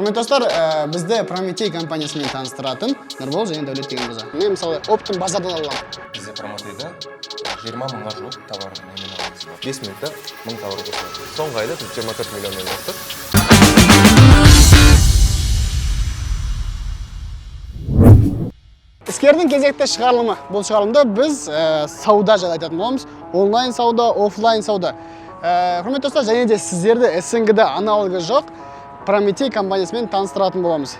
Құрметті достар, бізді Прометей компаниясымен таныстыратын Нұрбол және Дәулет деген мырза. Мен мысалы оптын базардан аламын. Бізде Прометейда 20 мыңға жуық товар номинациясы бар. 5 минутта 1000 товар жасалады. Соңғы айда біз 24 миллионнан астық. Іскердің кезекті шығарылымы. Бұл шығарылымда біз сауда жайлы айтатын боламыз. Онлайн сауда, офлайн сауда. Құрметті достар, және де сіздерді СНГ-де аналогы жоқ Прометей компаниясымен таныстыратын боламыз.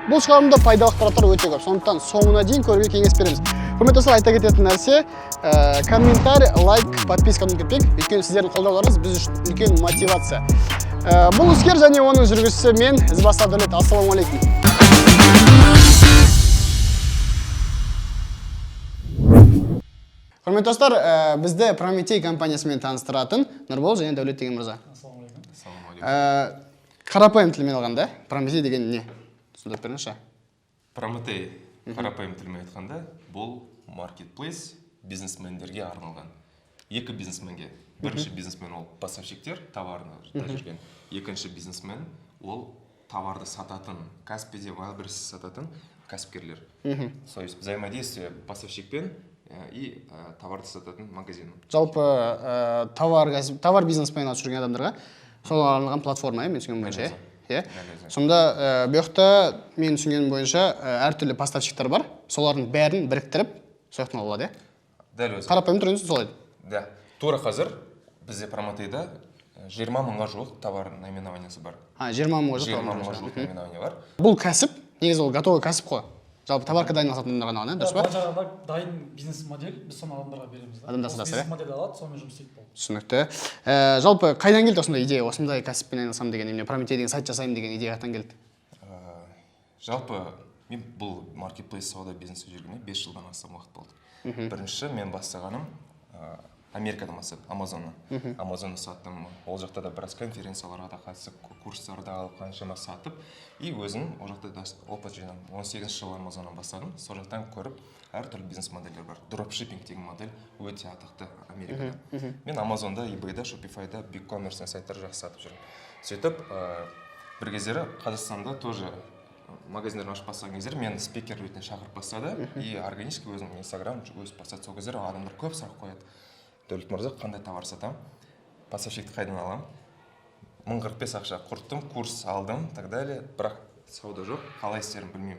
Бұл шығарылымда пайдалы ақпараттар өте көп. Сондықтан соңына дейін көруге кеңес береміз. Құрметті достар, айта кететін нәрсе, комментарий, лайк, подписканы ұмытпайық. Өйткені сіздердің қолдауларыңыз біз үшін үлкен мотивация. Бұл іскер және оның жүргізушісі мен, Ізбасар Дәулет. Ассалаумағалейкум. Құрметті достар, бізді Прометей компаниясымен таныстыратын Нұрбол және Дәулет деген мырза. Ассалаумағалейкум. Қарапайым тілмен алғанда, Прометей деген не? Түсіндіріп беріңізші. Прометей қарапайым тілмен айтқанда, бұл маркетплейс бизнесмендерге арналған. Екі бизнесменге. Бірінші бизнесмен ол поставщиктер, товарны жүрген. Екінші бизнесмен ол товарды сататын, Каспиде, Вайлберсте сататын кәсіпкерлер. Союз взаимодействие поставщикпен и товарды сататын магазин. Жалпы товар бизнеспен жүрген адамдарға соларға арналған платформа, мен түсінген бойынша. Сонда бұяқта мен түсінген бойынша әртүрлі поставщиктар бар. Солардың бәрін біріктіріп, сояқтан алады. Дәл өзі. Қарапайым түрінде солай. Да. Тура қазір бізде Прометейда 20 мыңға жуық товар номинациясы бар. 20 мыңға жуық 20 мыңға жуық номинация бар. Бұл кәсіп, негізі ол готовый кәсіп қой. Жалпы товарка дайын алатын адамдарға, дұрыс па? Жаңағыда дайын бизнес модель біз соны адамдарға береміз. Адамдар сатасыз, бизнес модель алады, сонымен жұмыс істейді болды. Түсінікті. Жалпы қайдан келді осындай идея, осындай кәсіппен айналысамын деген, немесе Прометей деген сайт жасаймын деген идея қайдан келді? Жалпы мен бұл маркетплейс сауда бизнесі жүргеніме 5 жылдан астам уақыт болды. Бірінші мен бастағаным Америкадан бастап, Амазоннан. Амазонды саттым. Ол жақта да біраз конференцияларға да қатысып, курстарды алып, қаншама сатып, и өзім ол жақта да опыт жинадым. 18 жылы Амазоннан бастадым. Сол жақтан көріп, әртүрлі бизнес модельдер бар. Дропшиппинг деген модель өте атақты Америкада. Мен Амазонда, eBayда, Shopifyда, BigCommerce сайттар жақсы сатып жүрмін. Сөйтіп, бір кездері Қазақстанда тоже магазиндерін ашып бастаған кездері мен спикер ретінде шақырып бастады, и органически өзім Инстаграм өсіп бастады. Сол кездері адамдар көп сұрақ қояды. Дәулет мырза, қандай товар сатам? Поставщикті қайдан алам? 1045 ақша құрттым, курс алдым, так далее. Бірақ сауда жоқ, қалай істерін білмеймін.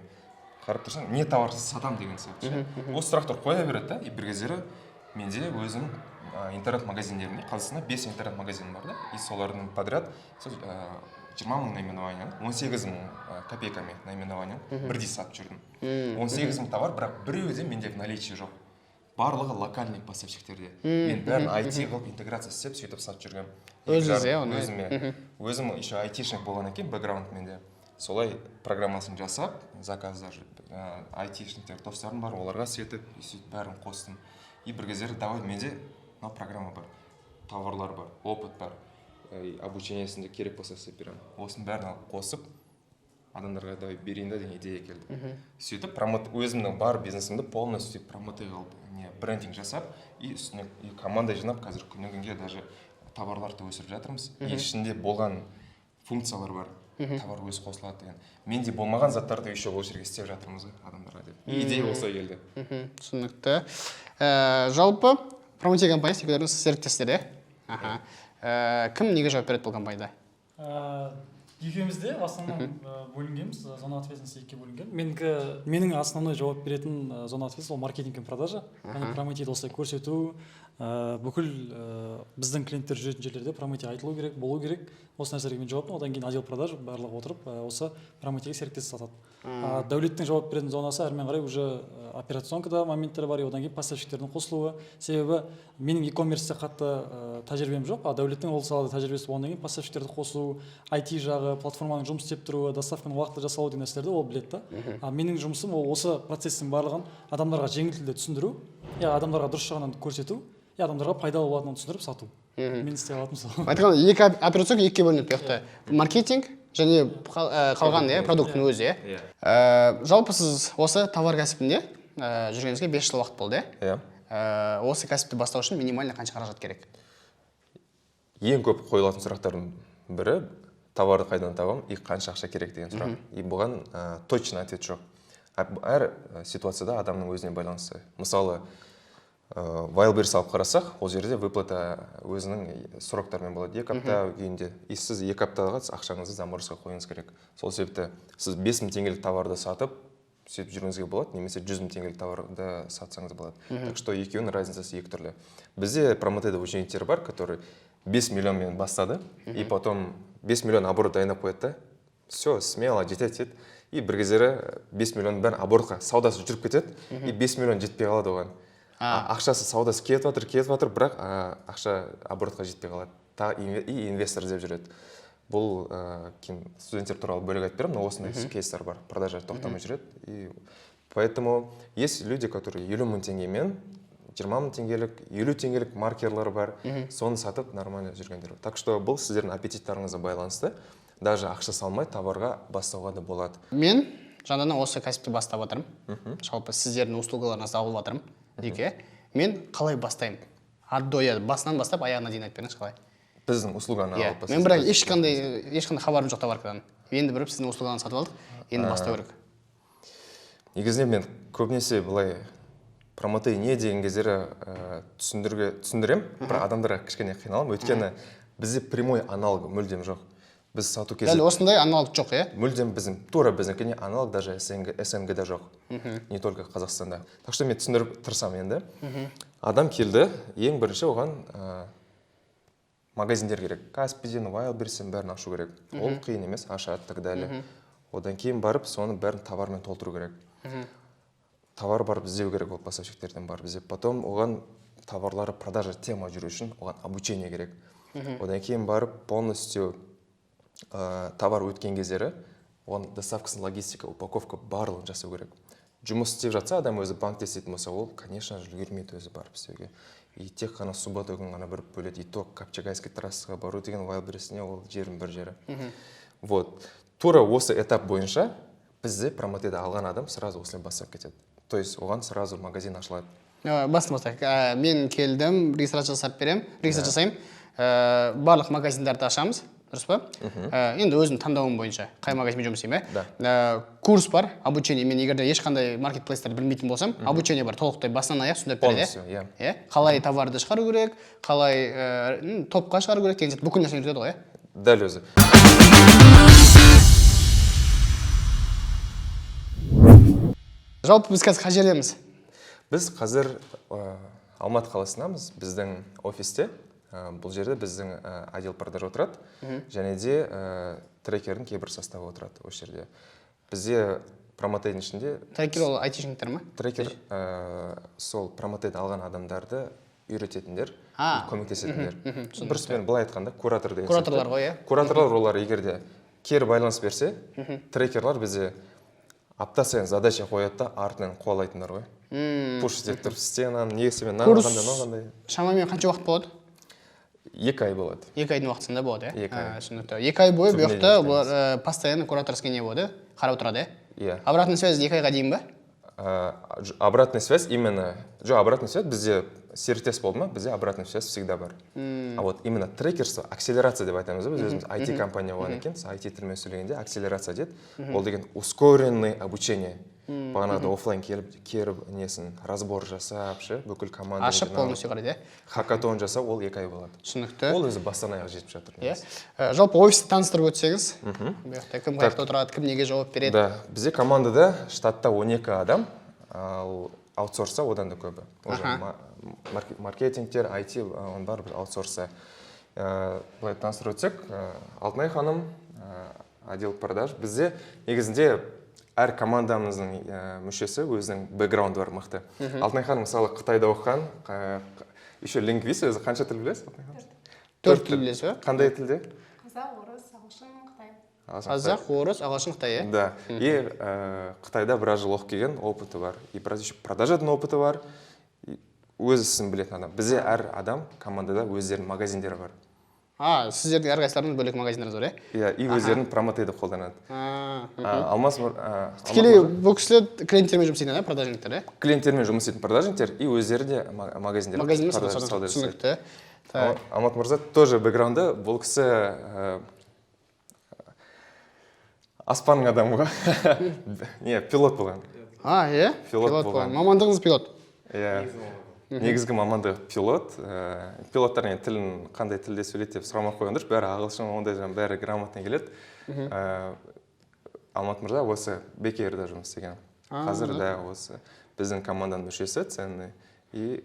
Қарап тұрсаң, не товарсыз сатам деген сияқты. Осы сұрақтар қоя береді да, и бір кездері менде өзім интернет-магазиндерінде, Қазақстанда 5 интернет-магазин бар да, и солардың подряд 20 мың наименование, 18 мың копейками наименование, бірдей сатып жүрдім. 18 мың товар, бірақ біреуде менде наличие жоқ. Барлығы локальный поставщиктерде. Мен бәрін IT қылып интеграция істеп, сөйтіп сатып жүргем. Өзім еще айтишник болған екен, бэкграунд менде. Солай программасын жасап, заказдар, айтишниктер достарым бар, оларға сетіп, сөйтіп бәрін қостым. И бір кездері давай менде программа бар, товарлар бар, опыт бар, обучениесінде керек болса істеп беремін. Осының бәрін алып қосып, адамдарға давай берейін да деген идея келді. Сөйтіп өзімнің бар бизнесімді полностью промотей қылып, брендинг жасап, и үстіне команда жинап, қазір күннен күнге даже товарларды өсіріп жатырмыз. И ішінде болған функциялар бар, товар өзі қосылады деген. Менде болмаған заттарды еще ол жерге істеп жатырмыз адамдарға деп. Идея осылай келді. Түсінікті. Жалпы Прометей компаниясы секілдеріңіз серіктестер, кім неге жауап береді бұл компанияда? Екеуміз де в основном бөлінгенбіз, зона ответственности екіге бөлінген. Менің основной жауап беретін зона ответственности ол маркетинг пен продажа. Прометейді осылай көрсету, бүкіл біздің клиенттер жүретін жерлерде Прометей айтылу керек, болу керек. Осы нәрселерге мен жауаптым, одан кейін отдел продаж барлығы отырып, осы Прометейге серіктестік сатады. Дәулеттің жауап беретін зонасы әрмен қарай уже операционкада моменттер бар, одан кейін поставщиктердің қосылуы. Себебі менің e-commerce'те қатты тәжірибем жоқ, Дәулеттің ол салада тәжірибесі болғаннан кейін поставщиктерді қосу, IT жағы, платформаның жұмыс істеп тұруы, доставканың уақытты жасалу деген нәрселерді ол біледі да. Менің жұмысым ол осы процестің барлығын адамдарға жеңіл тілде түсіндіру, адамдарға дұрыс жағынан көрсету, адамдарға пайдалы болатынын түсіндіріп сату. Мен істей алатыным сол. Айтқанда, екі операцион екіге бөлінеді бұяқта. Маркетинг және қалған продукттың өзі. Жалпы сіз осы товар кәсібінде жүргеніңізге 5 жыл уақыт болды. Осы кәсіпті бастау үшін минимально қанша қаражат керек? Ең көп қойылатын сұрақтардың бірі товарды қайдан табамын и қанша ақша керек деген сұрақ. И бұған точно ответ жоқ. Әр ситуацияда адамның өзіне байланысты. Мысалы, Wildberries алып қарасақ, ол жерде выплата өзінің сроктармен болады. 2 апта күйінде. И сіз 2 аптаға ақшаңызды заморозка қойыңыз керек. Сол себепті сіз 5000 теңгелік товарды сатып, сөйтіп жүруіңізге болады, немесе 100 000 теңгелік товарды сатсаңыз болады. Так что екеуінің разницасы екі түрлі. Бізде промотеда учениктер бар, который 5 миллионмен бастады, и потом 5 миллион аборт дайындап қояды да, все, смело жетеді. И бір кездері 5 миллион бәрін абортқа саудасы жүріп кетеді, и 5 миллион жетпей қалады оған. Ақшасы саудасы кетіп жатыр, бірақ ақша абортқа жетпей қалады. И инвестор іздеп жүреді. Бұл студенттер туралы бөлек айтып беремін, но осындай кейстер бар, продажа тоқтамай жүреді. И поэтому есть люди, которые 50 000 теңгемен 20 000 теңгелік, 50 теңгелік маркерлар бар, соны сатып нормально жүргендер. Так что бұл сіздердің аппетиттарыңызға байланысты. Даже ақша салмай товарға бастауға да болады. Мен жаңадан осы кәсіпті бастап жатырмын. Жалпы сіздердің услугаларыңызды алып жатырмын. Мен қалай бастаймын? Ардоя басынан бастап аяғына дейін айтып беріңіз қалай? Біздің услуганы алып бастаймыз. Мен бірақ ешқандай хабарым жоқ товардан. Енді біріп сіздің услугаларыңызды сатып алдық. Енді бастау керек. Негізінен мен көбінесе былай промотей не деген кездері түсіндірем, бірақ адамдарға кішкене қиналамын. Өйткені бізде прямой аналог мүлдем жоқ. Біз сату кезде дәл осындай аналог жоқ, мүлдем тура біздің аналог даже СНГ-да жоқ, не только Қазақстанда. Так что мен түсіндіріп тұрсам енді. Адам келді, ең бірінші оған магазиндер керек. Каспиден, Wildberries'ен бәрін ашу керек. Ол қиын емес, ашады, так далее. Одан кейін барып, соны бәрін товармен толтыру керек. Товар барып іздеу керек, ол поставщиктерден барып іздеп. Потом оған товарлары продажа тема жүру үшін оған обучение керек. Одан кейін барып полностью товар өткен кездері оған доставкасын, логистика, упаковка барлығын жасау керек. Жұмыс істеп жатса, адам өзі банкте істейтін болса, ол, конечно же, үлгермейді өзі барып істеуге. И тек қана суббота күні ғана бір бөледі. И то Капчагайский трассаға бару деген Wildberries'іне ол жердің бір жері. Вот. Тура осы этап бойынша бізде промотеда алған адам сразу осылай бастап кетеді. То есть оған сразу магазин ашылады. Бастаймыз. Мен келдім, регистрация жасаймын. Барлық магазиндарды ашамыз. Дұрыс па? Енді өзім таңдауым бойынша қай магазинмен жұмыс істеймін. Курс бар, обучение. Мен егерде ешқандай маркетплейстерді білмейтін болсам, обучение бар, толықтай басынан аяқ түсіндіріп береді. Қалай товарды шығару керек, қалай топқа шығару керек деген бүкіл нәрсені үйретеді ғой. Дәл өзі. Жалпы біз қазір қай жердеміз? Біз қазір Алматы қаласындамыз, біздің офисте. Бұл жерде біздің отдел продаж отырады, және де трекердің кейбір составы отырады осы жерде. Бізде промотейдің ішінде... Трекер ол айтишниктер ма? Трекер сол промотейді алған адамдарды үйрететіндер, көмектесетіндер. Бірісімен былай айтқанда куратор деген. Кураторлар ғой, Кураторлар олар егерде кері байланыс берсе, трекерлар бізде апта сайын задача қояды да артынан қуалайтындар ғой. Пуш істеп тұрып стенаны, негісімен нағандай. Шамамен қанша уақыт болады? 2 ай болады. 2 айдың уақытысында болады, 2 ай бойы бұл жақта бұлар постоянно кураторский не болады, қарап тұрады, Обратная связь 2 айға дейін ба? Обратная связь именно... Обратная связь бізде серіктес болды ма, бізде обратная связь всегда бар. А вот именно трекерство, акселерация деп айтамыз, біз өзіміз IT-компания болған екен, IT-тілмен сөйлегенде акселерация деді. Ол деген ускоренный обучение. Бағанағыда офлайн келіп несін разбор жасап, бүкіл команда ашып полностью қарайды. Хакатон жасау ол 2 ай болады. Түсінікті. Ол өзі бастан аяқ жетіп жатыр. Жалпы офисті таныстырып өтсеңіз, кім қаяқта отырады, кім неге жауап береді? Да, бізде командада штатта 12 адам, ал аутсорса одан да көбі. Маркетингтер, IT, он бар бір аутсорса. Бұлай таныстырып өтсек, Алтынай ханым, отдел продаж. Бізде негізінде әр командамыздың мүшесі өзінің бэкграунды бар мықты. Алтынай ханым мысалы Қытайда оқыған, еще лингвист, өзі қанша тіл білесіз? 4 тіл білесіз бе? Қандай тілде? Қазақ, орыс, ағылшын, Қытай. Қазақ, орыс, ағылшын, Қытай, Да. И Қытайда біраз жыл оқып келген опыты бар. И біраз еще продажадан опыты бар. Өз ісін білетін адам. Бізде әр адам командада өздерінің магазиндері бар. Сіздердің әрқайсыларыңыз бөлек магазиндеріңіз бар, Иә, и өздерінің промотейді қолданады. Алмас тікелей бұл кісілер клиенттермен жұмыс істейтін, продажниктер, клиенттермен жұмыс істейтін продажниктер и өздері де магазиндер. Түсінікті. Алмат мырза тоже бэкграунды, бұл кісі аспанның адамы ғой. Не, пилот болған. Иә? Пилот болған. Мамандығыңыз пилот. Иә. Негізгі мамандығы пилот. Пилоттар енді тілін қандай тілде сөйлейді деп сұрамақ қойған дұрыс. Бәрі ағылшын, ондай бәрі грамотный келеді. Алмат мырза осы бекерде жұмыс істеген. Қазір да осы біздің команданың мүшесі ценный. И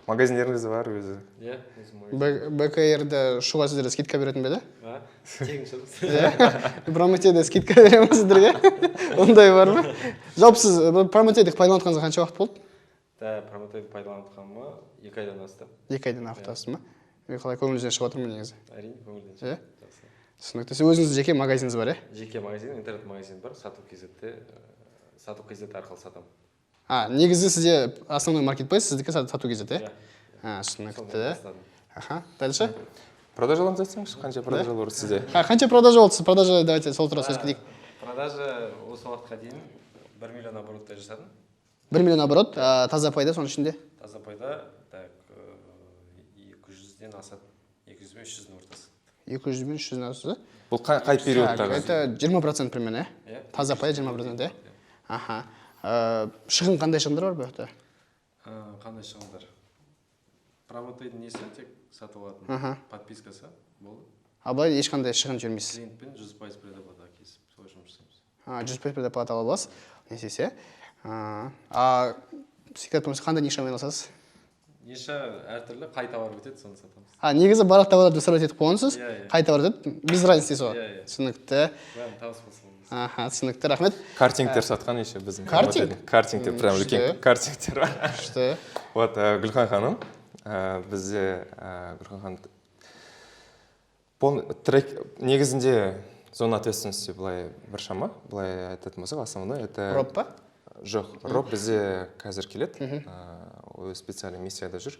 магазиндеріңіз бар өзі. Иә, өзім БКР-де шуға сіздерге скидка беретін бе, да? тегін шығыз. Прометейде скидка беремін сіздерге. Ондай бар ма? Жалпы сіз Прометейді пайдаланғаныңызға қанша уақыт болды? Прометейді пайдаланғаныма 2 айдан асты. 2 айдан автосы ма? Мен қалай көңіліңізден шығып отырмын негізі. Әрине, көңілден Иә? Түсінікті. Сіз өзіңіз жеке магазиніңіз бар, иә? Жеке магазин, интернет магазин бар, Сату.kz-де, Сату.kz арқылы сатамын. Негізі сізде основной маркетплейс сіздікі Сату.kz, иә? Сонымен Түсінікті. бастадым. Дальше? Продажаларыңыз айтсаңызшы, қанша продажалар бар сізде? Қанша продажа болды? Сіз продажа, давайте сол туралы сөз кетейік. Продажа осы уақытқа дейін 1 миллион оборотта жасадым. 1 миллион оборот, таза пайда соның ішінде? Таза пайда, 200-ден асады, 200 мен 300-дің ортасы. 200 мен 300 асады? Бұл қай периодтағы? Это 20% примерно, иә? Таза пайда 20%, иә? Шығын қандай шығындар бар бұяқта? Қандай шығындар? Промотейдің несі тек сатып алатын подпискасы болды. Былай ешқандай шығын жібермейсіз? Клиентпен 100% предоплата кесіп, солай жұмыс жасаймыз. 100% предоплата аласыз, несесе. Секрет болмаса қандай нишамен айналысасыз? Ниша әртүрлі, қай товар өтеді, соны сатамыз. Негізі барлық товарларды выставлять етіп қойғансыз, қай товар өтеді, без разницы сол. Түсінікті. Бәрін табыс болсын. Түсінікті, рахмет. Картингтер сатқан еще біздің. Картинг? Картингтер, прям үлкен картингтер бар. Күшті. Вот, Гүлхан ханым, бізде Гүлхан ханым негізінде зона ответственности былай біршама, былай айтатын болсақ, основной это Роб па? Жоқ, Роб бізде қазір келеді, специальный миссияда жүр.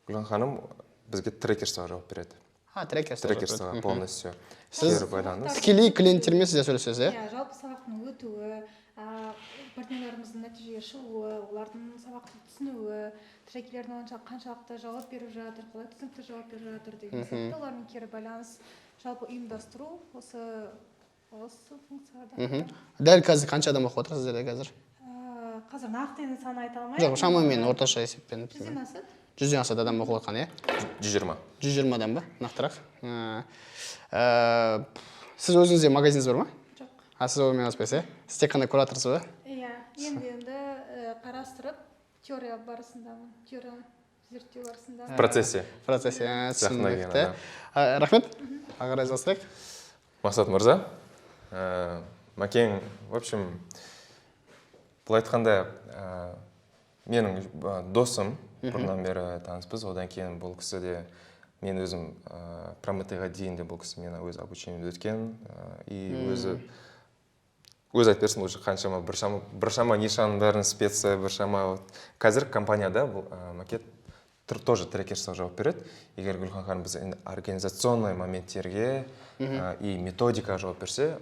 Гүлхан ханым бізге трекерствоға жауап береді. Трекерствоға полностью. Сіз тікелей клиенттермен сізде сөйлесесіз, иә? Иә, жалпы сабақтың өтуі, партнерлеріміздің нәтижеге шығуы, олардың сабақты түсінуі, трекерлердің қаншалықты жауап беріп жатыр, қалай түсінікті жауап беріп жатыр деген сияқты олармен кері байланыс, жалпы ұйымдастыру осы функцияларда. Дәл қазір қанша адам оқып отыр сіздерде қазір? Қазір нақты енді саны айта алмаймын. Жоқ, шамамен орташа есеппен. 100-ден асады. 100-ден асады адам оқып отқан, иә? 120. 120 адам ба, нақтырақ. Сіз өзіңізде магазиніңіз бар ма? Жоқ. Сіз онымен аспайсыз, иә? Сіз тек қана кураторсыз ба? Иә, енді қарастырып, теория барысындамын, теория зерттеу барысында. В процессе. Түсінікті. Рахмет, ағарай жалғастырайық. Мақсат мырза, Мәкең, в общем, бұл айтқанда, менің досым, бұрыннан бері таныспыз, одан кейін бұл кісі де мен өзім Прометейға дейін де бұл кісі мені өз обучениемді өткен, и өзі айтып берсін, уже қаншама, біршама нишаның бәрін специя, біршама. Қазір компанияда бұл макет тоже трекерствоға жауап береді. Егер Гүлхан ханым біз организационный моменттерге и методика жауап берсе,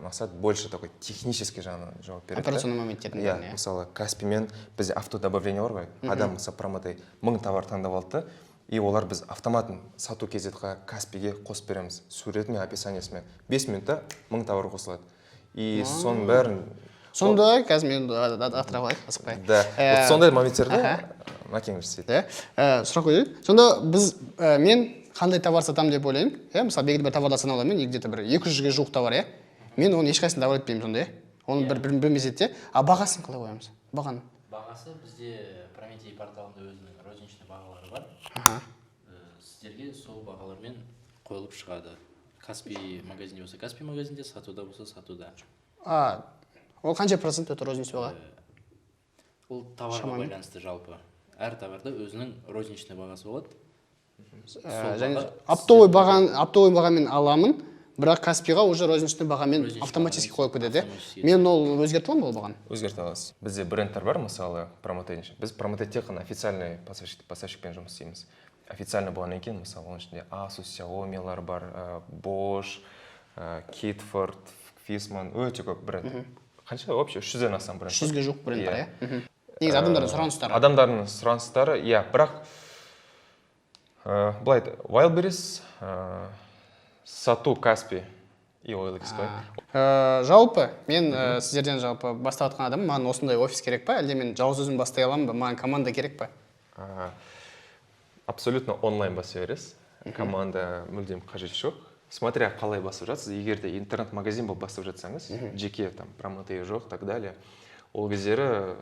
мақсат больше такой технический жағынан жауап береді. Операционный моменттердің. Иә, мысалы, Каспимен бізде автодобавление бар ғой. Адам мысалы Прометей 1000 товар таңдап алды, и олар біз автоматын Сату.kz-ға Каспиге қосып береміз. Суретімен, описаниясымен 5 минутта 1000 товар қосылады. И соның бәрін... Сонда, қазір мен ақтырақ алайық, асықпай. Да, сондай моменттерді Мәкең істейді. Сұрақ қойайын. Сонда мен қандай товар сатам деп ойлаймын. Мысалы, белгілі бір товарды сана аламын, где-то бір 200-ге жуық товар, иә? Мен оны ешқайсысын товар етпеймін сонда, иә? Оны бір мезетте, бағасын қалай қоямыз? Бағаны? Бағасы бізде Прометей порталында өзінің розничный бағалары бар. Сіздерге сол бағалармен қойылып шығады. Каспи магазинде болса, Каспи магазинде, Сатуда болса, Сатуда. Ол қанша процент өті розничный баға? Ол товарға байланысты жалпы. Әр товарда өзінің розничный бағасы болады. Және оптовый бағамен аламын, бірақ Каспиға уже розничный бағамен автоматически қойып кетеді. Мен ол өзгерте аламын ол бағаны? Өзгерте аласыз. Бізде брендтер бар, мысалы, Прометей. Біз Прометей тек қана официальный поставщикпен жұмыс істейміз. Официальный болғаннан кейін, мысалы, оның ішінде Asus, Xiaomi'лар бар, Bosch, Kitford, Fissmann, өте көп бренд. Қанша вообще 300-ден астам бренд. 300-ге жуық бренд бар, иә? Негізі адамдардың сұраныстары. Адамдардың сұраныстары, иә, бірақ былай, Wildberries, Сату, Каспи и OLX қой. Жалпы мен сіздерден жалпы бастап жатқан адаммын, маған осындай офис керек па, әлде мен жалғыз өзім бастай аламын ба, маған команда керек па? Абсолютно онлайн бастай бересіз. Команда мүлдем қажет жоқ. Смотря қалай басып жатсыз, егер де интернет-магазин болып басып жатсаңыз, жеке там промотея жоқ, так далее, ол кездері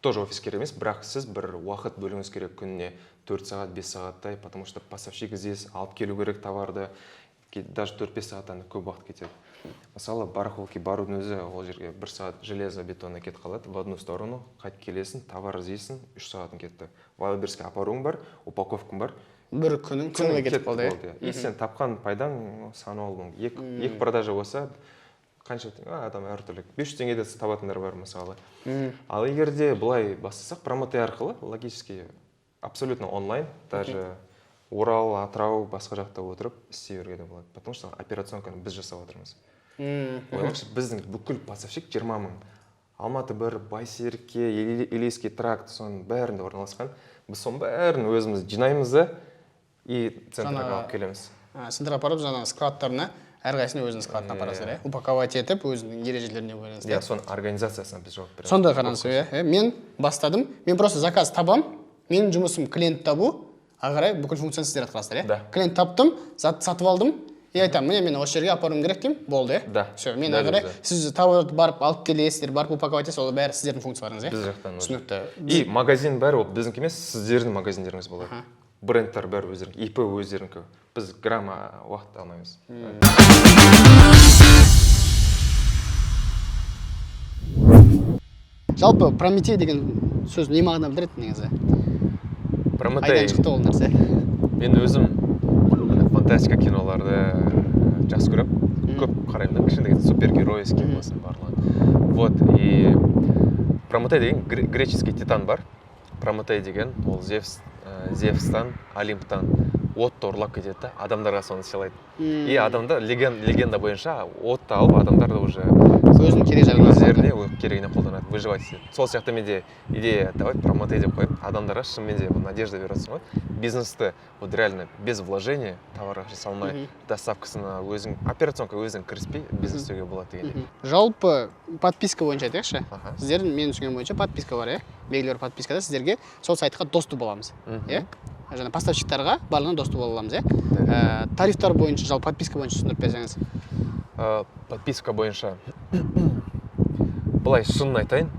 тоже офис керек емес, бірақ сіз бір уақыт бөлуіңіз керек күніне 4 сағат, 5 сағаттай, потому что поставщик іздейсіз, алып келу керек товарды, даже 4-5 сағаттан көп уақыт кетеді. Мысалы, барахолке барудың өзі ол жерге 1 сағат железо бетонна кетіп қалады, в одну сторону, қайтып келесің, товар іздейсің, 3 сағатын кетті. Вайлберске апаруың бар, упаковкың бар. Бір күнің кетіп қалды. И сен тапқан пайдаң саны олдың. Екі продажа болса, қанша адам әртүрлі 500 теңгеде табатындар бар мысалы. Ал егер де былай бастасақ, промотей арқылы логически абсолютно онлайн, даже Орал, Атырау, басқа жақта отырып істей беруге де болады. Потому что операционканы біз жасап отырмыз. Ойлаңызшы, біздің бүкіл поставщик 20 мың. Алматы бір, Байсерке, Илийский тракт, соның бәрінде орналасқан. Біз соның бәрін өзіміз жинаймыз да и центрға алып келеміз. Центрға апарып, жаңағы складтарына әрқайсысын өзінің складына апарасыздар, упаковать етіп, өзінің ережелеріне қойыңыздар. Иә, соның организациясына біз жауап береміз. Сонда қараңыз, мен бастадым, мен просто заказ табам, менің жұмысым клиент табу, ағарай бүкіл функцияны сіздер атқарасыздар. Клиент таптым, сатып алдым, и айтамын, міне мен осы жерге апаруым керек деймін, болды. Все, мен ағарай сіз тауарды барып алып келесіздер, барып упаковать етесіз, ол бәрі сіздердің функцияларыңыз. Біз жақтан. Түсінікті. И магазин бәрі ол біздіңкі емес, сіздердің магазиндеріңіз болады. Брендтар бәрі өздеріңкі, ИП өздеріңкі. Біз грамма уақыт алмаймыз. Жалпы Прометей деген сөз не мағына білдіреді негізі? Прометей. Айдан шықты ол нәрсе. Мен өзім фантастика киноларды жақсы көремін. Көп қараймын да, кішкентай супергеройский болсын барлығы. Вот, и Прометей деген греческий титан бар. Прометей деген ол Зевстан, Олимптан отты ұрлап кетеді, адамдарға соны сыйлайды. И адамдар легенда бойынша отты алып, адамдарды уже өзінің өздеріне керегіне қолданады, выживать етеді. Сол сияқты менде идея, давай Прометей деп қойып, адамдарға шынымен де надежда бересің ғой. Бизнесті вот реально без вложения, товарға салмай, доставкасына өзің, операционка өзің кіріспей бизнес істеуге болады дегендей. Жалпы подписка бойынша айтайықшы. Сіздердің мен түсінген бойынша подписка бар, белгілі бір подпискада сіздерге сол сайтқа доступ боламыз. Жаңа поставщиктарға барлығына доступ бола аламыз. Тарифтар бойынша, жалпы подписка бойынша түсіндіріп берсеңіз. Подписка бойынша былай шынын айтайын,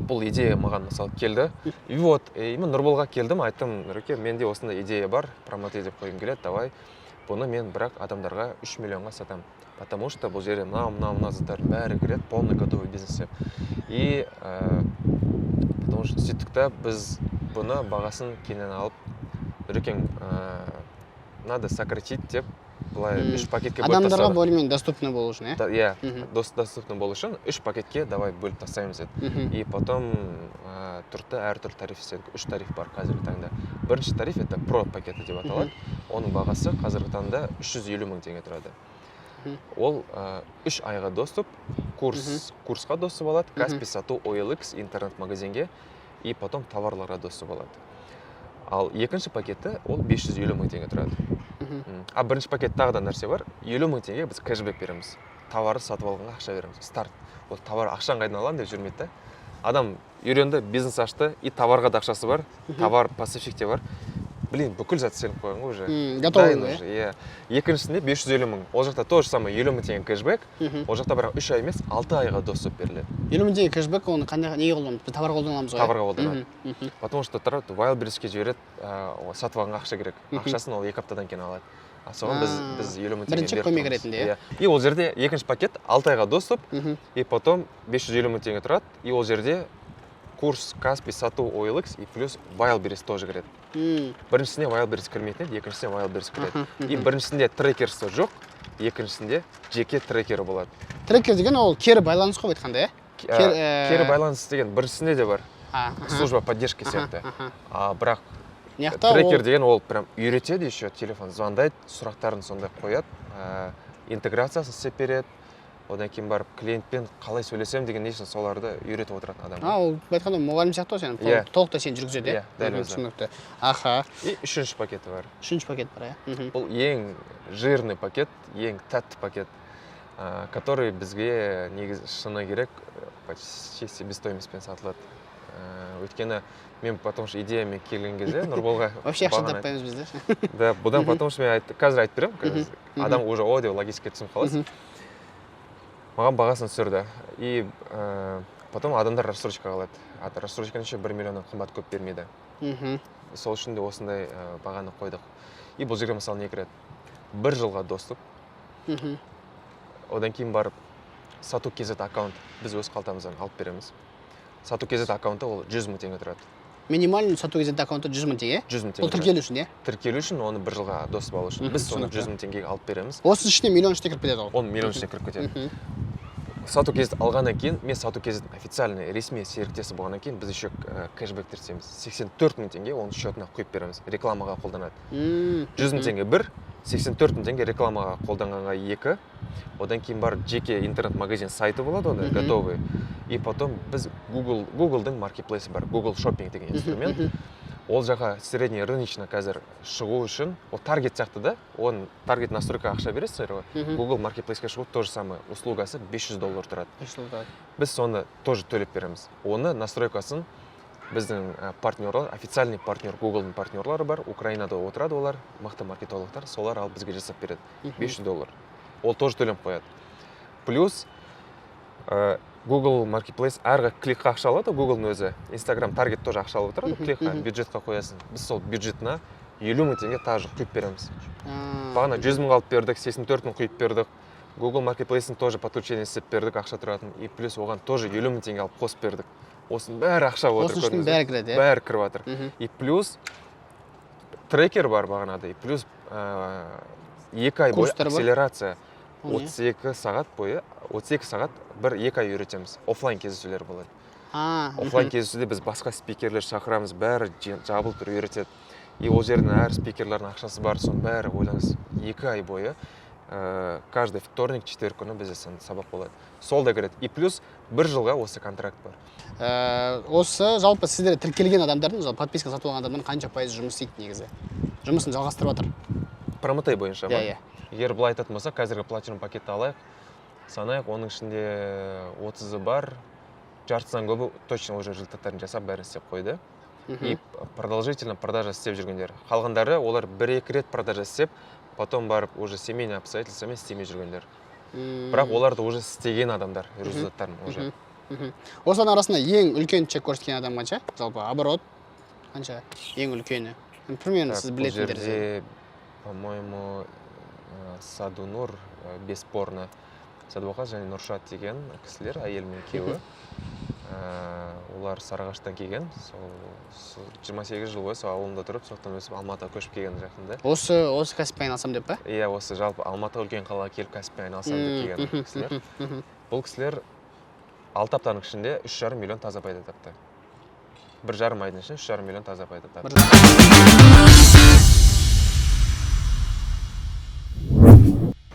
бұл идея маған мысалы келді. И вот, мен Нұрболға келдім, айттым, Нұреке, менде осындай идея бар, Прометей деп қойым келеді, давай, бұны мен бірақ адамдарға 3 миллионға сатам. Потому что бұл жерде мына заттардың бәрі кіреді, полный готовый бизнес. И потому что сөйттік та біз бұны бағасын кейіннен алып, Нұрекең, надо сократить деп, былай 3 пакетке бөліп тастадық. Адамдарға более-менее доступны болу үшін, иә? Доступны болу үшін 3 пакетке давай бөліп тастаймыз деді. И потом тұрды әртүрлі тариф істедік. 3 тариф бар қазіргі таңда. Бірінші тариф это про пакеті деп аталады. Оның бағасы қазіргі таңда 350 мың теңге тұрады. Ол 3 айға доступ, курсқа доступ болады, Каспий сату OLX интернет-магазинге, и потом товарларға доступ болады. Ал екінші пакеті ол 550 мың теңге тұрады. А бірінші пакет тағы да нәрсе бар, 50 мың теңге біз кэшбэк береміз. Товарды сатып алғанға ақша береміз. Старт. Ол товар ақшаң қайдан аламын деп жүрмейді да. Адам үйренді, бизнес ашты, и товарға да ақшасы бар, товар поставщикте бар. Блин, бүкіл зат сеніп қойған ғой уже. Готовый, да? Екіншісінде 550 мың. Ол жақта то же самое 50 мың теңге кэшбэк. Ол жақта бірақ 3 ай емес, 6 айға доступ беріледі. 50 мың теңге кэшбэк, оны қандай неге қолданамыз? Біз товарға қолданамыз ғой. Товарға қолданады. Потому что Wildberriesке жібереді, сатып алғанға ақша керек. Ақшасын ол 2 аптадан кейін алады. Соған біз 50 мың теңге беріп бірінші көмек ретінде. И ол жерде екінші пакет 6 айға доступ, и потом 550 мың теңге тұрады, и ол жерде курс Каспий сату OLX и плюс Wildberries тоже кіреді. Біріншісіне Wildberries кірмейтін еді, екіншісіне Wildberries кіреді. И біріншісінде трекерсі жоқ, екіншісінде жеке трекері болады. Трекер деген ол кері байланыс қой айтқанда, Кері байланыс деген біріншісінде де бар. Служба поддержки сияқты. Бірақ трекер деген ол прям үйретеді еще, телефон звондайды, сұрақтарын сондай қояды, интеграциясын істеп береді. Одан кейін барып клиентпен қалай сөйлесем деген несін соларды үйретіп отыратын адам. Ол айтқанда мұғалім сияқты ғой сен, толықтай сен жүргізеді. Иә, дәл өзі. Түсінікті. Аха. И үшінші пакеті бар. Үшінші пакет бар, Бұл ең жирный пакет, ең тәтті пакет. который бізге негізі шыны керек почти себестоимостьпен сатылады. Өйткені мен потому что идеямен келген кезде Нұрболға Вообще ақша таппаймыз бізде. да, бұдан потому что мен қазір айтып беремін, адам уже о деп логически түсініп қаласың. Маған бағасын түсірді. И потом адамдар рассрочка қалады. Рассрочканы еще 1 миллионнан қымбат көп бермейді. Сол үшін де осындай бағаны қойдық. И бұл жерге мысалы не кіреді? 1 жылға доступ. Одан кейін барып сату кезет аккаунт біз өз қалтамыздан алып береміз. Сату кезет аккаунты ол 100 мың теңге тұрады. Минимальный сату кезет аккаунты 100 мың теңге. 100 мың теңге. Ол тіркелу үшін, Тіркелу үшін оны 1 жылға доступ алу үшін. Біз соны 100 мың теңгеге алып береміз. Осы ішіне миллион ішіне кіріп кетеді ол. Он миллион ішіне кіріп кетеді. Сату кезет алғаннан кейін, мен сату кезет официальный ресми серіктесі болғаннан кейін біз еще кэшбэк тірсеміз. 84 мың теңге оның счетына құйып береміз. Рекламаға қолданады. 100 мың теңге 1, 84 мың теңге рекламаға қолданғанға 2. Одан кейін бар жеке интернет-магазин сайты болады, онда готовый. И потом біз Google-дың маркетплейсы бар, Google Shopping деген инструмент. Ол жаққа средний рыночно қазір шығу үшін, ол таргет сияқты да, он таргет настройка ақша бересіздер ғой. Google маркетплейске шығу то же самое, услугасы $500 тұрады. Біз соны тоже төлеп береміз. Оны настройкасын біздің партнерлар, официальный партнер, Google-дың партнерлары бар, Украинада отырады олар, мықты маркетологтар, солар алып бізге жасап береді. $500. Ол тоже төленіп қояды. Плюс Google Marketplace әргі кликқа ақша алады, Google-ның өзі. Instagram таргет тоже ақша алып отырады, кликқа, бюджетқа қоясын. Біз сол бюджетіне 50 мың теңге тағы құйып береміз. Бағана 100 мың алып бердік, 84 мың құйып бердік. Google Marketplace-ін тоже подключение істеп бердік, ақша тұратын. И плюс оған тоже 50 мың теңге алып қосып бердік. Осының бәрі ақша отыр. Осының ішінің бәрі кіреді, е? Бәрі кіріп жатыр. И плюс трекер бар бағанада. И плюс 2 ай бойы акселерация. 32 сағат бойы, 32 сағат 1-2 ай үйретеміз. Оффлайн кездесулер болады. Оффлайн кездесуде біз басқа спикерлер шақырамыз, бәрі жабылып тұр үйретеді. И ол жердің әр спикерлердің ақшасы бар, соның бәрі ойлаңыз 2 ай бойы каждый вторник, четверг күні бізде сабақ болады. Сол да кіреді. И плюс 1 жылға осы контракт бар. Осы жалпы сіздер тіркелген адамдардың, подписка сатып алған адамдардың қанша пайыз жұмыс істейді негізі? Жұмысын жалғастырып жатыр. Промотей бойынша ба? Иә. Егер былай айтатын болса, қазіргі платинум пакетті алайық, санайық, оның ішінде 30-ы бар, жартысынан көбі точно уже результаттарын жасап бәрін істеп қойды. И продолжительно продажа істеп жүргендер. Қалғандары олар 1-2 рет продажа істеп, потом барып уже семейный обстоятельствомен істемей жүргендер. Бірақ оларды уже істеген адамдар результаттарын уже. Осылардың арасында ең үлкен чек көрсеткен адам қанша? Жалпы оборот қанша? Ең үлкені. Примерно сіз білетіндер. Бұл жерде, по-моему, Садунур бесспорно Садуақас және Нұршат деген кісілер, әйел мен күйеуі. Олар Сарыағаштан келген, 28 жыл бойы сол ауылында тұрып, соқтан өсіп Алматыға көшіп келген жақында. Осы кәсіппен айналысам деп па? Иә, осы жалпы Алматы үлкен қалаға келіп кәсіппен айналысам деп келген кісілер. Бұл кісілер 6 аптаның ішінде 3,5 миллион таза пайда тапты. 1,5 айдың ішінде 3,5 миллион таза пайда тапты.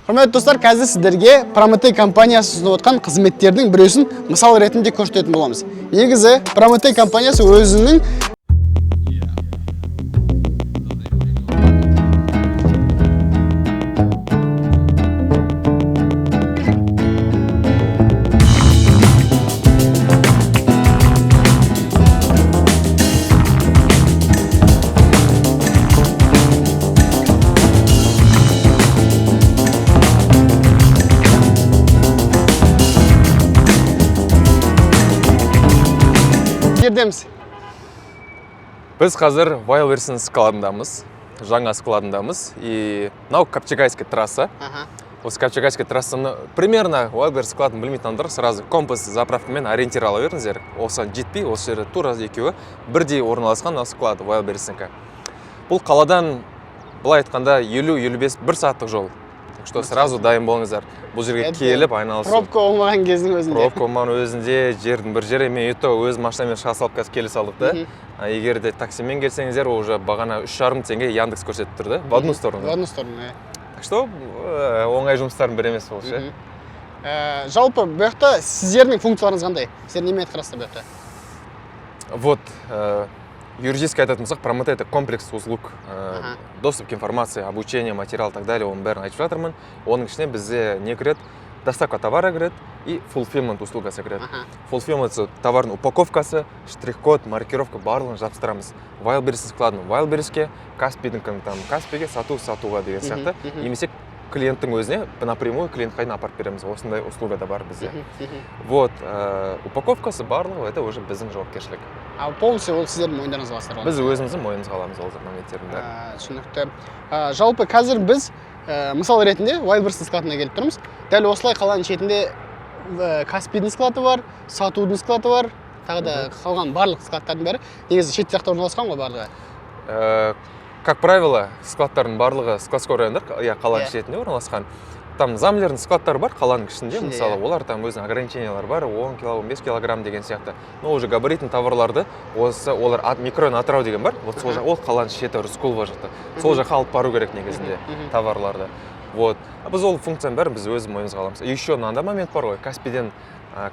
Құрметті достар, қазір сіздерге Прометей компаниясы ұсынып отқан қызметтердің біреусін мысал ретінде көрсететін боламыз. Негізі Прометей компаниясы өзінің жердеміз. Біз қазір Вайлверсен складындамыз, жаңа складындамыз. И мынау Копчегайская трасса. Осы Копчегайская трассаны примерно Вайлверсен складын білмейтін адамдар сразу компас заправкамен ориентир ала беріңіздер. Осыған жетпей, осы жерде тура екеуі бірдей орналасқан склад Вайлверсенка. Бұл қаладан былай айтқанда 50-55 1 сағаттық жол. Так что сразу дайын болыңыздар. Бұл жерге келіп айналысып. Пробка болмаған кездің өзінде. Пробка болмаған өзінде жердің бір жері мен өз машинамен шыға салып қазір келе салдық та. Егер де таксимен келсеңіздер, уже бағана 3,5 теңге Яндекс көрсетіп тұрды. В одну сторону. В одну сторону, иә. Так что оңай жұмыстардың бірі емес ол ше. Жалпы бұл жақта сіздердің функцияларыңыз қандай? Сіздер немен атқарасыздар бұл жақта? Вот, юридически айтатын болсақ, Прометей это комплекс услуг, доступ к информации, обучение, материал и так далее, оның бәрін айтып жатырмын. Оның ішіне бізде не кіреді? доставка товара кіреді и fulfillment услугасы кіреді. Fulfillment товардың упаковкасы, штрих-код, маркировка барлығын жабыстырамыз. Wildberries складын Wildberriesке, Каспийдікін там Каспийге, сатуға деген сияқты. Немесе клиенттің өзіне напрямую клиентқа апарып береміз. Осындай услуга да бар бізде. Вот, упаковкасы барлығы это уже біздің жауапкершілік. Ал полностью ол сіздердің мойындарыңызға аласыздар. Біз өзіміздің мойнымызға аламыз ол моменттердің бәрін. Түсінікті. Жалпы қазір біз мысал ретінде Wildberries складына келіп тұрмыз. Дәл осылай қаланың шетінде Каспийдің склады бар, сатудың склады бар, тағы да қалған барлық складтардың бәрі негізі шет жақта орналасқан ғой барлығы. Как правило, складтардың барлығы складской райондар, қаланың шетінде орналасқан. Там замлердің складтары бар қаланың ішінде, мысалы, олар там өзінің ограничениялар бар, 10 кг, 15 кг деген сияқты. Но уже габаритный товарларды, олар микрорайон Атырау деген бар, вот ол қаланың шеті Рысқұлова жақта. Сол жаққа алып бару керек негізінде товарларды. Вот. Біз ол функцияны бәрін біз өз мойнымызға аламыз. Еще мынандай момент бар ғой, Каспийден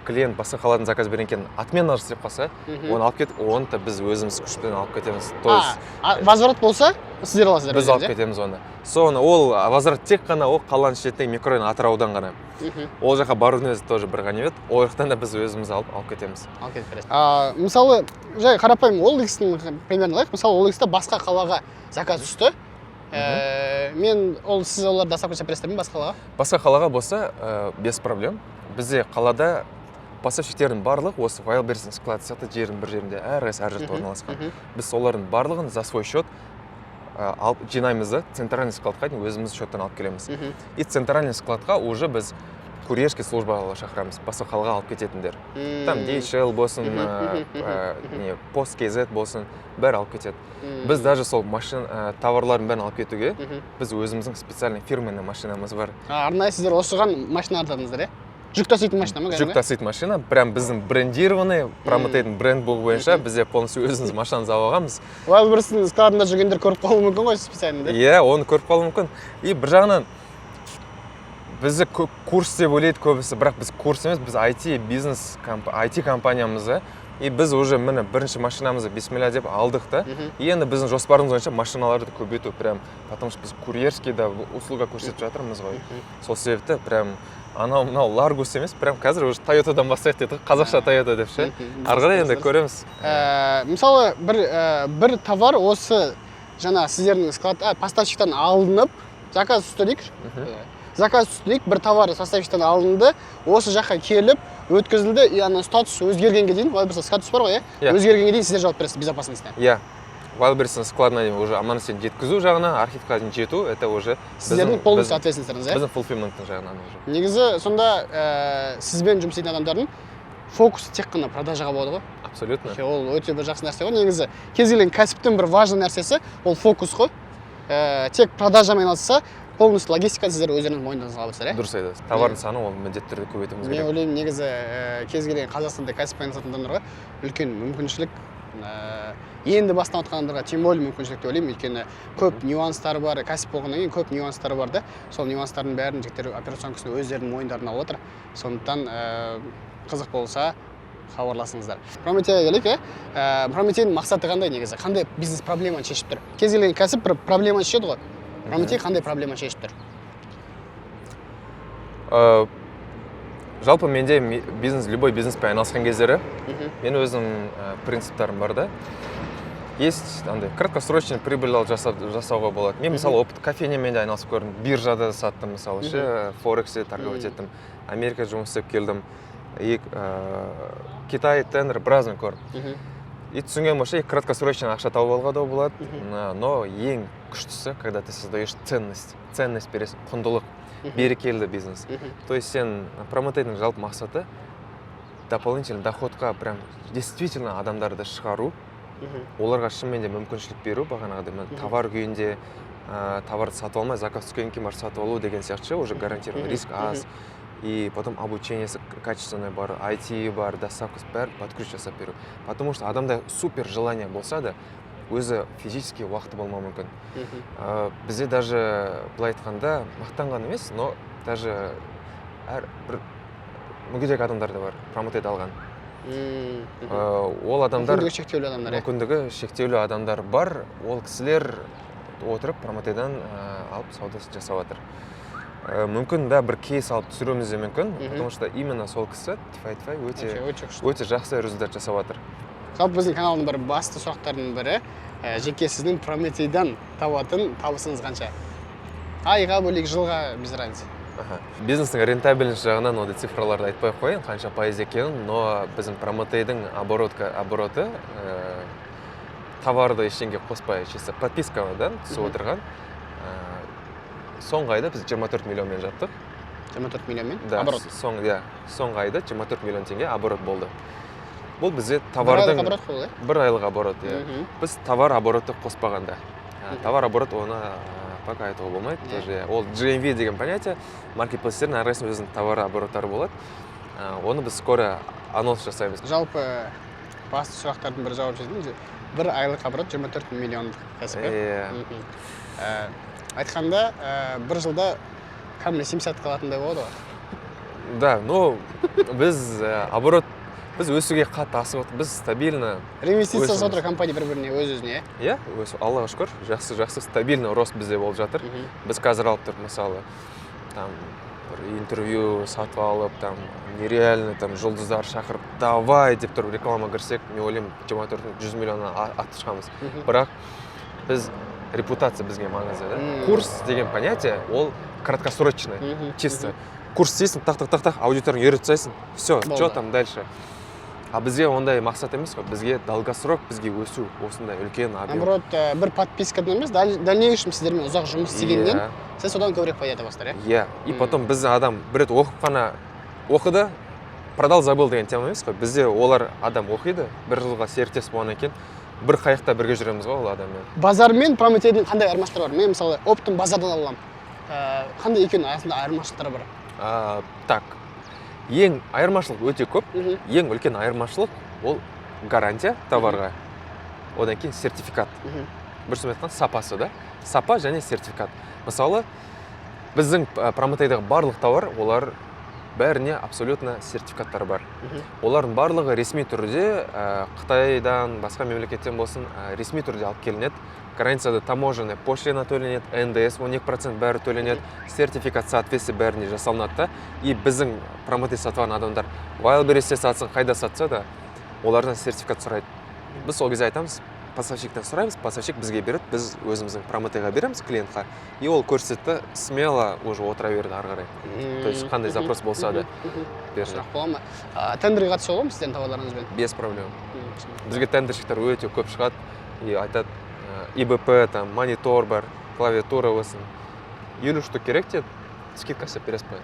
клиент басқа қаладан заказ берген кейін отмена жасап қалса, оны алып кетіп, оны да біз өзіміз күшпен алып кетеміз. То есть возврат болса, сіздер аласыздар. Біз алып кетеміз оны. Соны ол возврат тек қана ол қаланың шетіндегі микрорайон Атыраудан ғана. Ол жаққа барудың өзі тоже бір ғанибет. Ол жақтан да біз өзіміз алып кетеміз. Алып кетіп бересіз. Мысалы, жай қарапайым OLX-тің примерно алайық. Мысалы, OLX-та басқа қалаға заказ түсті. Сіз оларды доставка жасап бересіздер ме басқа қалаға? Басқа қалаға болса, без проблем. Бізде қалада поставщиктердің барлығы осы Wildberries склад сияқты жердің бір жерінде әр жерде орналасқан. Біз солардың барлығын за свой счет алып жинаймыз да центральный складқа дейін өзіміз счеттан алып келеміз. И центральный складқа уже біз курьерский службаға шақырамыз, басқа қалаға алып кететіндер. Там DHL болсын, Post KZ болсын, бәрі алып кетеді. Біз даже сол товарлардың бәрін алып кетуге біз өзіміздің специальный фирменный машинамыз бар. Арнайы сіздер осыған машина артадыңыздар, жүк таситын машина ма? Жүк таситын машина, прям біздің брендированный, промотейтін бренд болу бойынша бізде полностью өзіміз машинаны алғанбыз. Wildberries складында жүргендер көріп қалуы мүмкін ғой специально. Иә, оны көріп қалуы мүмкін. И бір жағынан бізді курс деп ойлайды көбісі, бірақ біз курс емес, біз IT компаниямызды. И біз уже міне бірінші машинамызды бисмилля деп алдық та. И енді біздің жоспарымыз бойынша машиналарды көбейту прям, потому что біз курьерский да услуга көрсетіп жатырмыз ғой. Сол себепті прям анау Ларгус емес, прям қазір уже Toyotадан бастайық деді, қазақша Toyota деп ше. Арғыда енді көреміз. Мысалы, бір товар осы жаңа сіздердің склад поставщиктан алынып, заказ түсті дейікші. Заказ түсті дейік, бір товар поставщиктан алынды, осы жаққа келіп, өткізілді, и ана статус өзгергенге дейін, Wildberries статус бар ғой, өзгергенге дейін сіздер жауап бересіз безопасностьтен. Иә. Wildberries складына дейін уже аман-есен жеткізу жағына, архивқа дейін жету, это уже сіздердің полностью ответственностьтеріңіз, біздің fulfillment жағынан уже. Негізі сонда сізбен жұмыс істейтін адамдардың фокусы тек қана продажаға болады ғой? Абсолютно. Ол өте бір жақсы нәрсе ғой. Негізі кез келген кәсіптің бір важный нәрсесі ол фокус қой. Тек продажамен айналысса, полностью логистиканы сіздер өздеріңіз мойныңызға аласыздар, Дұрыс айтасыз. Товардың саны ол міндетті түрде көбейтуіміз керек. Мен ойлаймын, негізі кез келген Қазақстанда кәсіппен айналысатын адамдарға үлкен мүмкіншілік, енді бастап жатқан адамдарға тем более мүмкіншілік деп ойлаймын, өйткені көп нюанстары бар, кәсіп болғаннан кейін көп нюанстары бар да. Сол нюанстардың бәрін жігіттер операционкасына өздерінің мойындарына алып отыр. Сондықтан қызық болса хабарласыңыздар. Прометейге келейік, Прометейдің мақсаты қандай негізі? Қандай бизнес проблеманы шешіп тұр? Кез келген кәсіп бір проблеманы шешеді ғой. Прометей қандай проблема шешіп тұр? Жалпы менде любой бизнеспен айналысқан кездері мен өзім принциптарым бар да. Есть краткосрочный прибыль жасауға болады. Мен мысалы опыт кофейнямен де айналысып көрдім, биржада саттым мысалы ше, форексте торговать еттім, Америка жұмыс істеп келдім, Китай, тендер, біразын көрдім. И түсінген болса, краткосрочный ақша тауып алуға да болады, но ең күштісі, когда ты создаешь ценность бересің, құндылық, берекелі бизнес. То есть сен промотейдің жалпы мақсаты дополнительный доходқа прям действительно адамдарды шығару, оларға шынымен де мүмкіншілік беру, бағанағыдай товар күйінде товарды сатып алмай, заказ түскеннен кейін барып сатып алу деген сияқты уже гарантированный риск аз. И потом обучениесі качественное бар, IT бар, доставкасы бәрі под ключ жасап беру. Потому что адамда супер желание болса да, өзі физически уақыты болмауы мүмкін. Бізде даже былай айтқанда мақтанған емес, но даже бір мүгедек адамдар да бар, промотейді алған. Ол адамдар мүмкіндігі шектеулі адамдар бар, ол кісілер отырып промотейдан алып саудасын жасап жатыр. мүмкін да бір кейс алып түсіруіміз де мүмкін, потому что именно сол кісі тфай өте жақсы результат жасап жатыр. Жалпы біздің каналдың бір басты сұрақтардың бірі, жеке сіздің Прометейдан табатын табысыңыз қанша? Айға бөлек, жылға без разницы. Бизнестің рентабельность жағынан ондай цифраларды айтпай қояйын, қанша пайыз екенін, но біздің Прометейдің обороты товарды ештеңеге қоспай, чисто подпискадан түсіп отырған. Соңғы айда біз 24 миллионмен жаптық. 24 миллионмен? Да, оборот. соңғы айда 24 миллион теңге оборот болды. Бұл бізде товардың... Бір айлық оборот болды? Бір айлық оборот, иә. Біз товар обороты қоспағанда. Товар оборот оны пока айтуға болмайды. Ол GMV деген понятие, маркетплейстердің әрқайсының өзінің товар обороттары болады. Оны біз скоро анонс жасаймыз. Жалпы басты сұрақтардың бір жауап жетіңіз. Бір айлық оборот 24 миллиондық кәсіпі. Айтқанда, бір жылда кәмілі 70 қалатындай болады ғой? Да, но біз өсуге қатты асығып, біз стабильно... Реинвестиция жатыр компания бір-біріне, өз-өзіне, иә? Аллаға шүкір, жақсы стабильно рост бізде болып жатыр. Біз қазір алып тұрып, мысалы, интервью сатып алып, нереально жұлдыздар шақырып, давай деп тұрып реклама кірсек, мен ойлаймын 100 миллионнан аты шығамыз. Бірақ біз репутация бізге маңызды, да? Курс деген понятие, ол краткосрочный, чисто. Курс істейсің, тақ, аудиторияны үйретіп тастайсың, все, что там дальше? А бізге ондай мақсат емес қой, бізге долгосрок, бізге өсу, осындай үлкен объем. Наоборот, бір подпискадан емес, дальнейшем сіздермен ұзақ жұмыс істегеннен, сіз содан көбірек пайда табасыздар, иә? И потом біз адам бір рет оқып қана оқыды, продал, забыл деген тема емес қой. Бізде олар адам оқиды, бір жылға серіктес болғаннан кейін, бір қайықта бірге жүреміз ғой ол адаммен. Базар мен Прометейдің қандай айырмашылықтары бар? Мен мысалы оптым базардан аламын. Қандай екеуінің арасында айырмашылықтары бар? Так, ең айырмашылық өте көп. Ең үлкен айырмашылық ол гарантия товарға. Одан кейін сертификат. Бір сөзбен айтқанда сапасы, да? Сапа және сертификат. Мысалы, біздің Прометейдағы барлық товар, олар бәріне абсолютно сертификаттар бар. Олардың барлығы ресми түрде, Қытайдан, басқа мемлекеттен болсын, ресми түрде алып келінеді. Гарантияда таможенный пошлина төленеді, НДС 12% бәрі төленеді, сертификат соответствие бәріне жасалынады. И біздің Прометей сатылған адамдар Wildberriesте сатсын, қайда сатса да, олардан сертификат сұрайды. Біз сол кезде айтамыз, поставщиктен сұраймыз, поставщик бізге береді, біз өзіміздің Прометейға береміз клиентқа. И ол көрсетті, смело уже отыра берді ары қарай. То есть қандай запрос болса да берді. Сұрақ бола ма? Тендерге қатысуға болады ма сіздердің товарларыңызбен? Без проблем. Бізге тендерщиктер өте көп шығады и айтады, ИБП, монитор бар, клавиатура болсын. 50 штук керек деді, скидка істеп бересіз бе?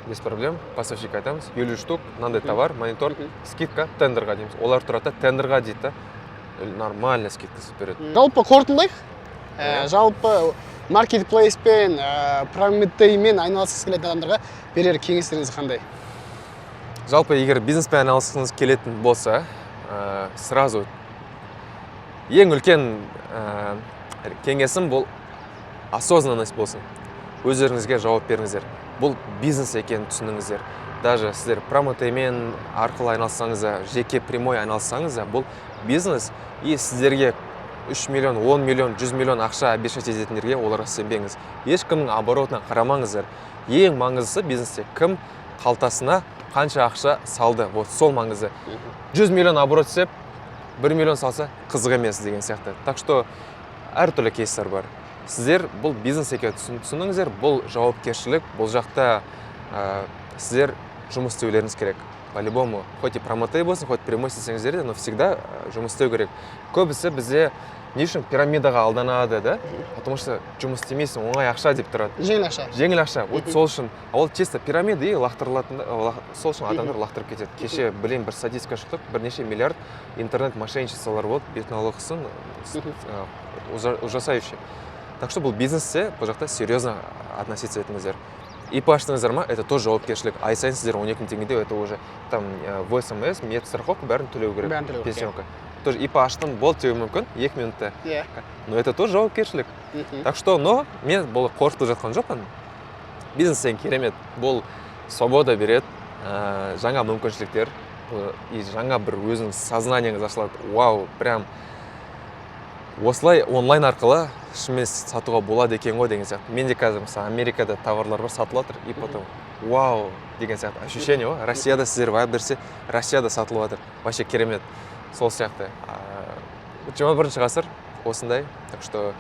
Без проблем, поставщик айтамыз, 50 штук, мынандай товар, монитор, скидка тендерға дейміз. Олар тұрады, тендерға дейді, нормально скидка істеп береді. Жалпы қорытындылайық. Жалпы маркетплейспен, Прометеймен айналысқысы келетін адамдарға берер кеңестеріңіз қандай? Жалпы егер бизнеспен айналысқыңыз келетін болса, сразу ең үлкен кеңесім бұл осознанность болсын. Өздеріңізге жауап беріңіздер. Бұл бизнес екенін түсініңіздер. Даже сіздер Прометеймен арқылы айналыссаңыз, жеке прямой айналыссаңыз, бұл бизнес. И сіздерге 3 миллион, 10 миллион, 100 миллион ақша обещать ететіндерге оларға сенбеңіз. Ешкімнің оборотына қарамаңыздар. Ең маңыздысы бизнесте кім қалтасына қанша ақша салды. Вот сол маңызды. 100 миллион оборот сеп, 1 миллион салса қызық емес деген сияқты. Так что әртүрлі кейстер бар. Сіздер бұл бизнес екенін түсініңіздер, бұл жауапкершілік, бұл жақта сіздер жұмыс істеулеріңіз керек. По-любому, хоть и Прометей болсын, хоть прямой істесеңіздер де, но всегда жұмыс істеу керек. Көбісі бізде не үшін пирамидаға алданады, да? Потому что жұмыс істемейсің, оңай ақша деп тұрады. Жеңіл ақша. Жеңіл ақша. Вот сол үшін, ол чисто пирамида и лақтырылатын, сол үшін адамдар лақтырып кетеді. Кеше білем бір статистика шықтық, бірнеше миллиард интернет мошенничестволар болды, бетін алғысын ужасающий. Так что бұл бизнесте бұл жақта серьезно относиться етіңіздер. ИП аштыңыздар ма, это тоже жауапкершілік. Ай сайын сіздер 12 мың теңгеде, это уже там в СМС, медстраховка бәрін төлеу керек. Бәрін төлеу керек. Пенсионка. Тоже ИП аштым, болды деуі мүмкін, 2 минутта. Но это тоже жауапкершілік. Так что, но мен бұл қорқытып жатқан жоқпын. Бизнестен керемет, бұл свобода береді, жаңа мүмкіншіліктер и жаңа бір өзінің сознанияңыз ашылады. Вау, прям осылай онлайн арқылы шынымен сатуға болады екен ғой деген сияқты. Менде қазір мысалы Америкада товарлар бар сатылып жатыр, и потом вау деген сияқты ощущение ғой. Россияда сіздер вайберсе, Россияда сатылып жатыр. Вообще керемет. Сол сияқты. 21 ғасыр осындай. Так что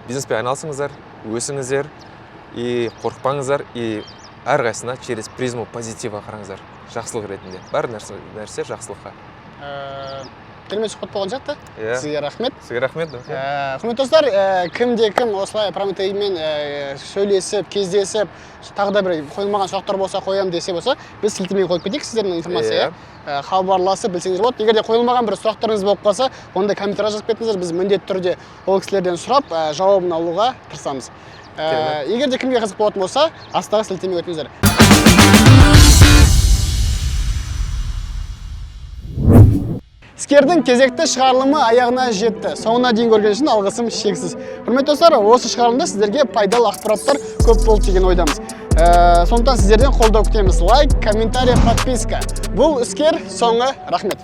бизнеспен айналысыңыздар, өсіңіздер и қорықпаңыздар, и әрқайсысына через призму позитива қараңыздар. Жақсылық ретінде. Бар нәрсе жақсылыққа. Керемет сұхбат болған сияқты. Сізге рахмет. Сізге рахмет. Құрметті достар, кім осылай Прометеймен сөйлесіп, кездесіп, тағы да бір қойылмаған сұрақтар болса қоямын десе болса, біз сілтемеге қойып кетейік сіздердің информация. Хабарласып білсеңіздер болады. Егер де қойылмаған бір сұрақтарыңыз болып қалса, онда комментария жазып кетіңіздер, біз міндетті түрде ол кісілерден сұрап, жауабын алуға тырысамыз. Егер де кімге қызық болатын болса, астағы сілтемеге өтіңіздер. Іскердің кезекті шығарылымы аяғына жетті. Соңына дейін көрген үшін алғысым шексіз. Құрметті достар, осы шығарылымда сіздерге пайдалы ақпараттар көп болды деген ойдамыз. Сондықтан сіздерден қолдау күтеміз. Лайк, комментарий, подписка. Бұл іскер соңы. Рахмет.